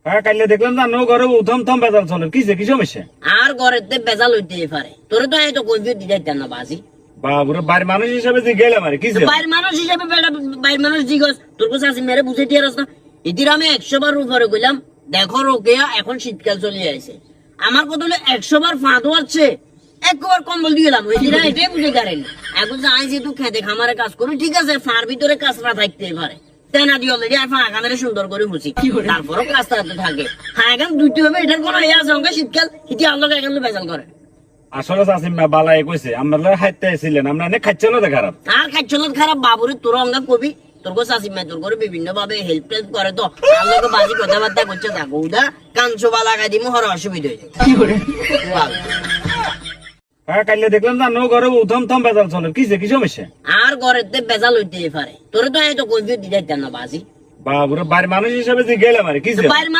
হ্যাঁ কাইলে দেখলাম জানো ঘরে উথম থম বেজাল চলে কিসে কি সমস্যা? আর ঘরেতে বেজাল হইতে পারে, তোরে তো আমি তো কৈফিয়ত দি যাইতাম না বাজি। বাবুরে বাড়ির মানুষ হিসেবে যে গেলাম আর কিসে? বাইরের মানুষ হিসেবে বাইরের মানুষ জিগস তোর কাছে আসি মেরে বুঝে দিয়ে রাস্তা এদির আমি 100 বার উপরে কইলাম দেখো রোকেয়া এখন শীতকাল চলে আইছে, আমার কথা হলো 100 বার ফাঁদো আছে একবার কম্বল দিয়ে গেলাম ওইদিন এটাই বুঝে গেলেন। এখন যে আই যেহেতু খেতে খামারে কাজ করি ঠিক আছে, ফাঁর ভিতরে কাজটা থাকতে পারে তেনা দিয়ে অলরেডি আর ফাঁকা মেরে সুন্দর করে হুসি, তারপরও কাজটা থাকে। হ্যাঁ এখন দুইটি হবে, এটার কোনো ইয়ে আছে আমাকে শীতকাল হিটি আল্লাহ এখন বেজাল করে। আসলে চাষিম না বালাই কইছে আমরা খাইতে ছিলেন আমরা অনেক খাচ্ছিল না খারাপ। আর খাচ্ছিল খারাপ বাবুরে তোর অঙ্গা কবি তোর কাছে আসি তোর করে বিভিন্ন ভাবে হেল্প টেল্প করে তো আল্লাহকে বাজি কথাবার্তা করছে থাকো উদা কাঞ্চবা লাগাই দিমু হর অসুবিধা হয়ে যায়। হ্যাঁ কাইলে দেখলাম জানো ঘরে উথম থম বেজাল চলে কিসে কি সমস্যা? আর ঘরেতে বেজাল হইতে পারে, তোরে তো আমি তো কৈফিয়ত দি যাইতাম না বাজি। বাবুরে বাড়ির মানুষ হিসেবে যে গেলাম আর কিসে? বাইরের